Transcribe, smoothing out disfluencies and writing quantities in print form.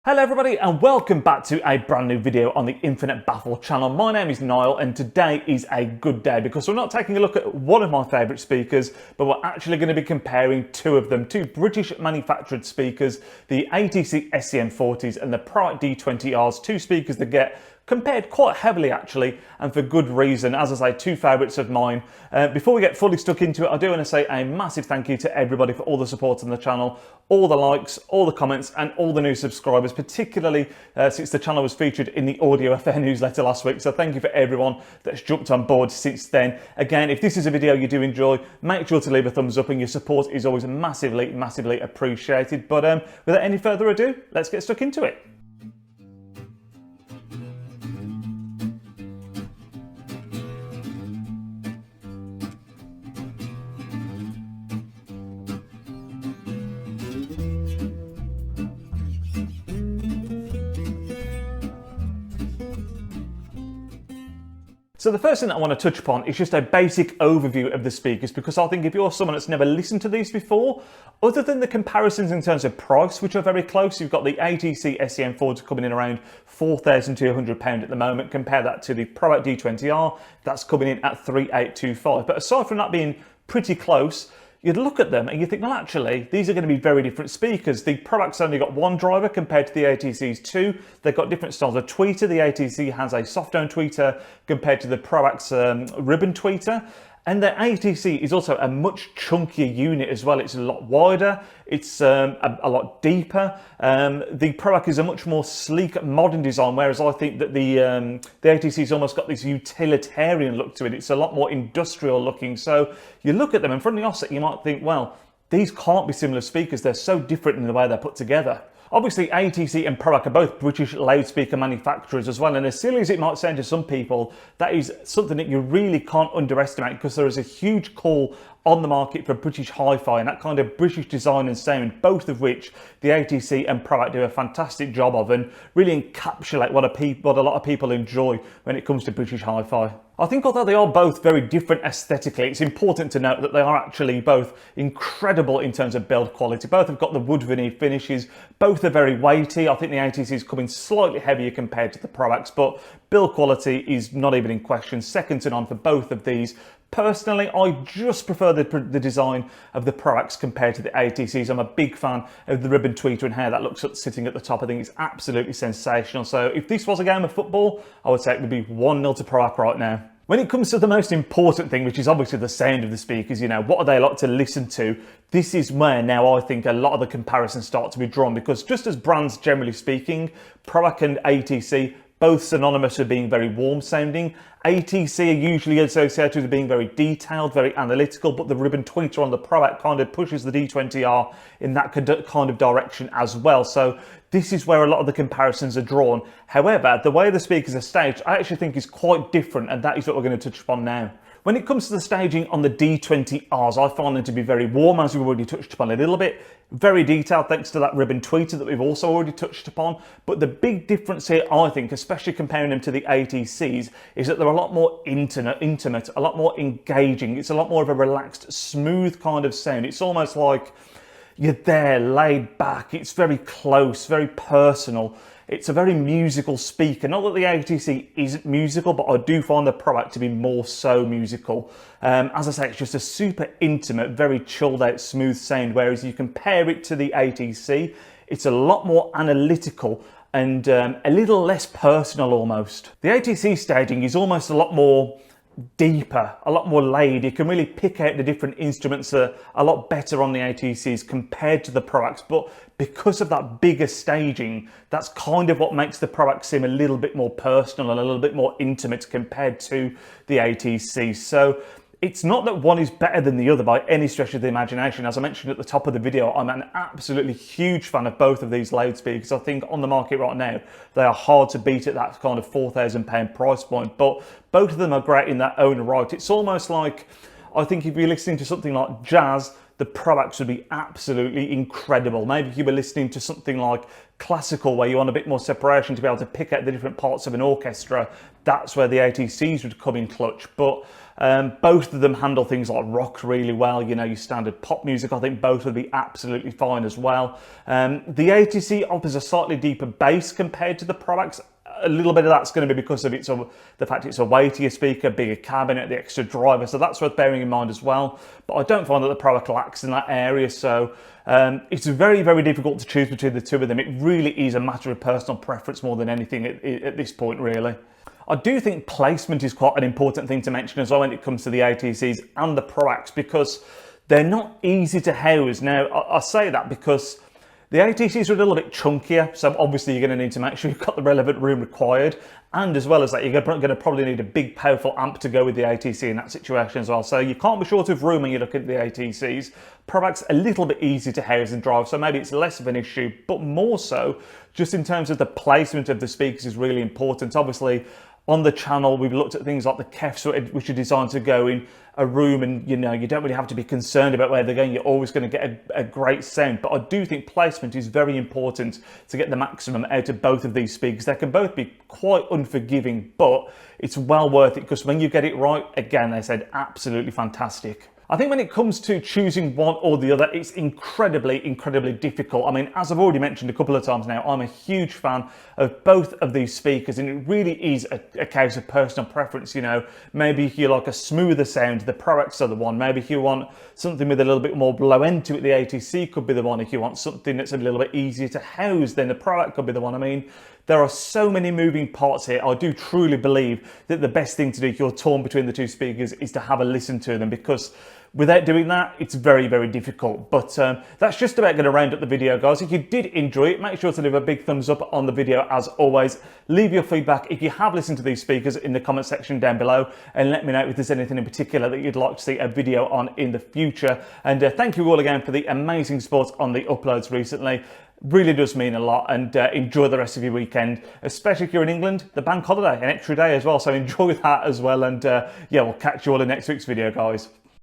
Hello everybody and welcome back to a brand new video on the Infinite Baffle channel. My name is Niall and today is a good day because we're not taking a look at one of my favourite speakers, but we're actually going to be comparing two of them, two British manufactured speakers, the ATC SCM40s and the ProAc D20Rs, two speakers that get compared quite heavily actually, and for good reason. As I say, two favourites of mine. Before we get fully stuck into it, I do want to say a massive thank you to everybody for all the support on the channel, all the likes, all the comments and all the new subscribers, particularly since the channel was featured in the Audio Affair newsletter last week. So thank you for everyone that's jumped on board since then. Again, if this is a video you do enjoy, make sure to leave a thumbs up and your support is always massively appreciated. But without any further ado, let's get stuck into it. So the first thing that I want to touch upon is just a basic overview of the speakers, because I think if you're someone that's never listened to these before, other than the comparisons in terms of price, which are very close, you've got the ATC SCM40 coming in around £4,200 at the moment. Compare that to the ProAc D20R, that's coming in at £3,825. But aside from that being pretty close, you'd look at them and you think, well, actually, these are going to be very different speakers. The ProAc's only got one driver compared to the ATC's two. They've got different styles of tweeter. The ATC has a soft dome tweeter compared to the ProAc's ribbon tweeter. And the ATC is also a much chunkier unit as well. It's a lot wider, it's a lot deeper. The ProAc is a much more sleek, modern design, whereas I think that the ATC's almost got this utilitarian look to it. It's a lot more industrial looking. So you look at them and from the offset, you might think, well, these can't be similar speakers. They're so different in the way they're put together. Obviously, ATC and ProAc are both British loudspeaker manufacturers as well, and as silly as it might sound to some people, that is something that you really can't underestimate, because there is a huge call on the market for British hi-fi and that kind of British design and sound, both of which the ATC and ProAc do a fantastic job of and really encapsulate what a lot of people enjoy when it comes to British hi-fi. I think although they are both very different aesthetically, it's important to note that they are actually both incredible in terms of build quality. Both have got the wood veneer finishes, both are very weighty. I think the ATC is coming slightly heavier compared to the ProAcs, but build quality is not even in question, second to none for both of these. Personally, I just prefer the design of the ProAcs compared to the ATCs. I'm a big fan of the ribbon tweeter and how that looks sitting at the top. I think it's absolutely sensational. So if this was a game of football, I would say it would be 1-0 to ProAc right now. When it comes to the most important thing, which is obviously the sound of the speakers, you know, what are they like to listen to? This is where now I think a lot of the comparisons start to be drawn, because just as brands generally speaking, ProAc and ATC, both synonymous with being very warm sounding. ATC are usually associated with being very detailed, very analytical, but the ribbon tweeter on the ProAc kind of pushes the D20R in that kind of direction as well. So this is where a lot of the comparisons are drawn. However, the way the speakers are staged, I actually think is quite different, and that is what we're going to touch upon now. When it comes to the staging on the D20Rs, I find them to be very warm, as we've already touched upon a little bit, very detailed thanks to that ribbon tweeter that we've also already touched upon. But the big difference here, I think, especially comparing them to the ATCs, is that they're a lot more intimate, a lot more engaging. It's a lot more of a relaxed, smooth kind of sound. It's almost like you're there, laid back. It's very close, very personal. It's a very musical speaker. Not that the ATC isn't musical, but I do find the ProAc to be more so musical. As I say, it's just a super intimate, very chilled out, smooth sound, whereas you compare it to the ATC, it's a lot more analytical and a little less personal almost. The ATC staging is almost a lot more deeper, a lot more laid. You can really pick out the different instruments a lot better on the ATCs compared to the ProAcs, but because of that bigger staging, that's kind of what makes the ProAc seem a little bit more personal and a little bit more intimate compared to the ATC. So it's not that one is better than the other by any stretch of the imagination. As I mentioned at the top of the video, I'm an absolutely huge fan of both of these loudspeakers. I think on the market right now, they are hard to beat at that kind of £4,000 price point, but both of them are great in their own right. It's almost like, I think if you're listening to something like jazz, the ProAcs would be absolutely incredible. Maybe if you were listening to something like classical, where you want a bit more separation to be able to pick out the different parts of an orchestra, that's where the ATCs would come in clutch. But Both of them handle things like rock really well, you know, your standard pop music. I think both would be absolutely fine as well. The ATC offers a slightly deeper bass compared to the ProAc. A little bit of that's going to be because of the fact it's a weightier speaker, bigger cabinet, the extra driver, so that's worth bearing in mind as well. But I don't find that the ProAc lacks in that area, so it's very, very difficult to choose between the two of them. It really is a matter of personal preference more than anything at this point, really. I do think placement is quite an important thing to mention as well when it comes to the ATCs and the ProAcs, because they're not easy to house. Now, I say that because the ATCs are a little bit chunkier, so obviously you're going to need to make sure you've got the relevant room required, and as well as that, you're going to probably need a big powerful amp to go with the ATC in that situation as well. So you can't be short of room when you look at the ATCs. ProAc's a little bit easy to house and drive, so maybe it's less of an issue, but more so just in terms of the placement of the speakers is really important. Obviously, on the channel, we've looked at things like the kefs, which are designed to go in a room, and you know, you don't really have to be concerned about where they're going. You're always going to get a great sound. But I do think placement is very important to get the maximum out of both of these speakers. They can both be quite unforgiving, but it's well worth it because when you get it right, again, they said absolutely fantastic. I think when it comes to choosing one or the other, it's incredibly, incredibly difficult. I mean, as I've already mentioned a couple of times now, I'm a huge fan of both of these speakers, and it really is a case of personal preference. You know, maybe if you like a smoother sound, the ProAcs are the one. Maybe if you want something with a little bit more low end to it, the ATC could be the one. If you want something that's a little bit easier to house, then the ProAc could be the one. I mean, there are so many moving parts here. I do truly believe that the best thing to do if you're torn between the two speakers is to have a listen to them, because without doing that, it's very, very difficult. But that's just about going to round up the video, guys. If you did enjoy it, make sure to leave a big thumbs up on the video as always. Leave your feedback if you have listened to these speakers in the comment section down below, and let me know if there's anything in particular that you'd like to see a video on in the future. And thank you all again for the amazing support on the uploads recently. Really does mean a lot, and enjoy the rest of your weekend, especially if you're in England, the bank holiday, an extra day as well, so enjoy that as well. And yeah, we'll catch you all in next week's video, guys.